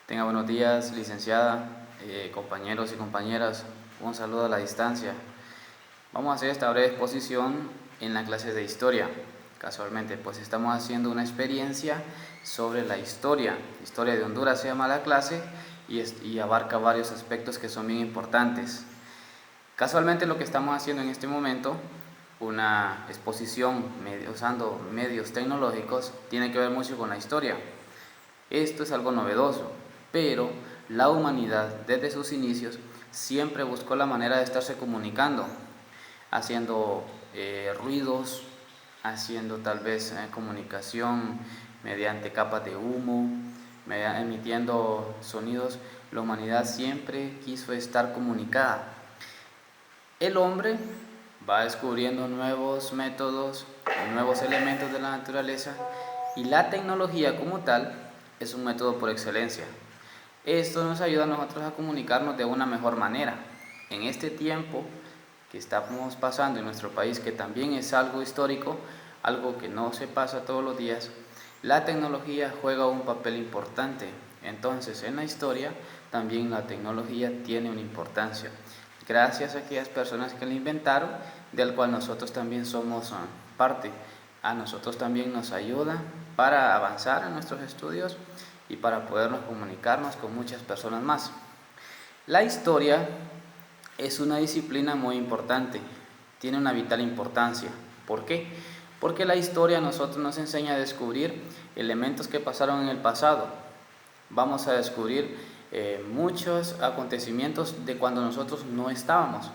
Tenga buenos días, licenciada, compañeros y compañeras. Un saludo a la distancia. Vamos a hacer esta breve exposición en la clase de historia. Casualmente, pues estamos haciendo una experiencia sobre la historia. Historia de Honduras se llama la clase y abarca varios aspectos que son bien importantes. Casualmente lo que estamos haciendo en este momento, una exposición usando medios tecnológicos, tiene que ver mucho con la historia. Esto es algo novedoso, pero la humanidad desde sus inicios siempre buscó la manera de estarse comunicando, haciendo ruidos, haciendo tal vez comunicación mediante capas de humo, emitiendo sonidos. La humanidad siempre quiso estar comunicada. El hombre va descubriendo nuevos métodos, nuevos elementos de la naturaleza, y la tecnología como tal es un método por excelencia. Esto nos ayuda a nosotros a comunicarnos de una mejor manera. En este tiempo que estamos pasando en nuestro país, que también es algo histórico, algo que no se pasa todos los días, la tecnología juega un papel importante. Entonces, en la historia también la tecnología tiene una importancia, gracias a aquellas personas que la inventaron, del cual nosotros también somos parte. A nosotros también nos ayuda para avanzar en nuestros estudios y para podernos comunicarnos con muchas personas más. La historia es una disciplina muy importante, tiene una vital importancia. ¿Por qué? Porque la historia a nosotros nos enseña a descubrir elementos que pasaron en el pasado. Vamos a descubrir muchos acontecimientos de cuando nosotros no estábamos.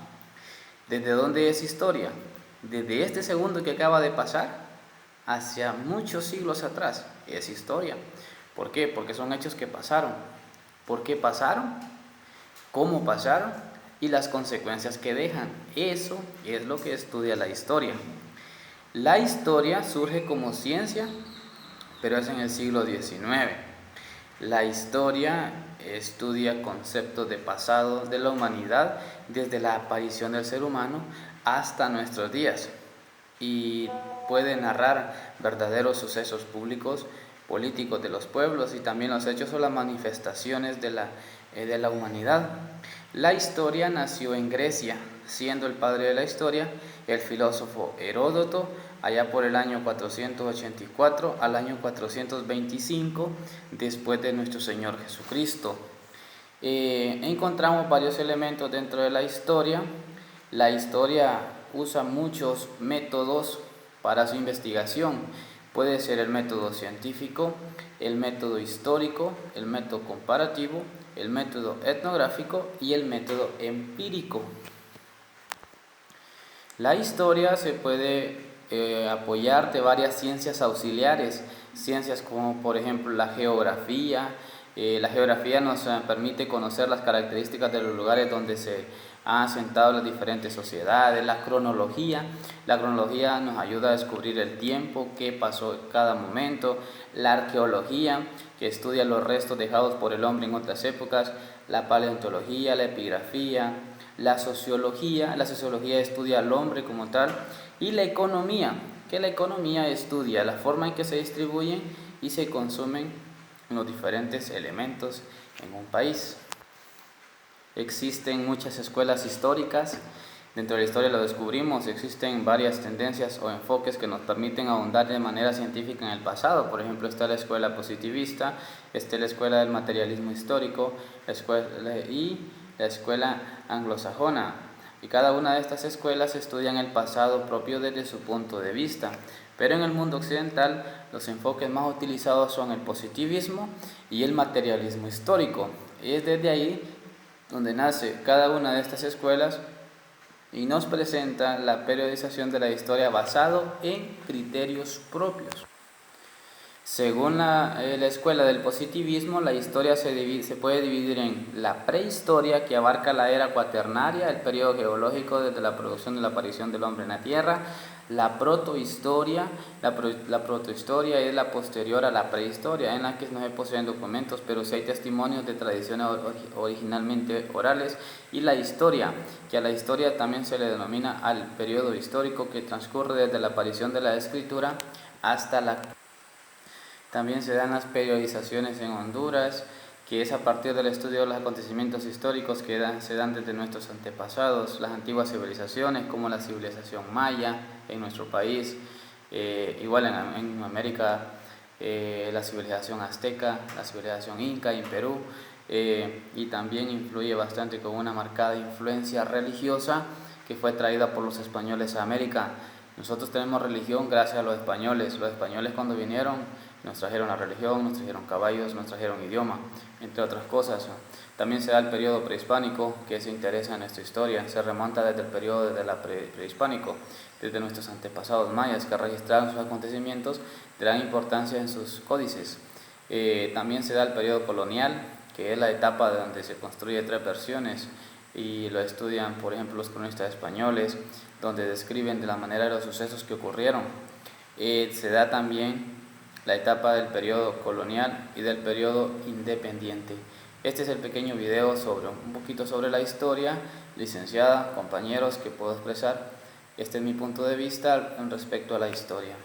¿Desde dónde es historia? Desde este segundo que acaba de pasar hacia muchos siglos atrás es historia. ¿Por qué? Porque son hechos que pasaron. ¿Por qué pasaron? ¿Cómo pasaron? Y las consecuencias que dejan. Eso es lo que estudia la historia. La historia surge como ciencia, pero es en el siglo XIX. La historia estudia conceptos de pasado de la humanidad desde la aparición del ser humano hasta nuestros días y puede narrar verdaderos sucesos públicos, políticos de los pueblos y también los hechos o las manifestaciones de la humanidad. La historia nació en Grecia, siendo el padre de la historia el filósofo Heródoto, allá por el año 484 al año 425 después de nuestro Señor Jesucristo. Encontramos varios elementos dentro de la historia. La historia usa muchos métodos para su investigación. Puede ser el método científico, el método histórico, el método comparativo, el método etnográfico y el método empírico. La historia se puede apoyar de varias ciencias auxiliares, ciencias como por ejemplo la geografía. La geografía nos permite conocer las características de los lugares donde se han asentado las diferentes sociedades. La cronología nos ayuda a descubrir el tiempo que pasó en cada momento. La arqueología, que estudia los restos dejados por el hombre en otras épocas. La paleontología, la epigrafía, la sociología estudia al hombre como tal, y la economía, que la economía estudia la forma en que se distribuyen y se consumen los diferentes elementos en un país. Existen muchas escuelas históricas. Dentro de la historia lo descubrimos, existen varias tendencias o enfoques que nos permiten ahondar de manera científica en el pasado. Por ejemplo, está la escuela positivista, está la escuela del materialismo histórico y la escuela anglosajona. Y cada una de estas escuelas estudian el pasado propio desde su punto de vista. Pero en el mundo occidental los enfoques más utilizados son el positivismo y el materialismo histórico. Y es desde ahí donde nace cada una de estas escuelas y nos presenta la periodización de la historia basado en criterios propios. Según la escuela del positivismo, la historia se puede dividir en la prehistoria, que abarca la era cuaternaria, el periodo geológico desde la producción de la aparición del hombre en la Tierra. La protohistoria, la protohistoria es la posterior a la prehistoria, en la que no se poseen documentos, pero sí hay testimonios de tradiciones originalmente orales. Y la historia, que a la historia también se le denomina al periodo histórico que transcurre desde la aparición de la escritura hasta la... También se dan las periodizaciones en Honduras, que es a partir del estudio de los acontecimientos históricos que se dan desde nuestros antepasados, las antiguas civilizaciones, como la civilización maya en nuestro país, igual en América, la civilización azteca, la civilización inca en Perú, y también influye bastante con una marcada influencia religiosa que fue traída por los españoles a América. Nosotros tenemos religión gracias a los españoles. Los españoles cuando vinieron nos trajeron la religión, nos trajeron caballos, nos trajeron idioma, entre otras cosas. También se da el periodo prehispánico, que se interesa en nuestra historia. Se remonta desde el periodo prehispánico, desde nuestros antepasados mayas que registraron sus acontecimientos de gran importancia en sus códices. También se da el periodo colonial, que es la etapa donde se construye tres versiones y lo estudian, por ejemplo, los cronistas españoles, donde describen de la manera de los sucesos que ocurrieron. Se da también la etapa del periodo colonial y del periodo independiente. Este es el pequeño video un poquito sobre la historia, licenciada, compañeros, que puedo expresar. Este es mi punto de vista respecto a la historia.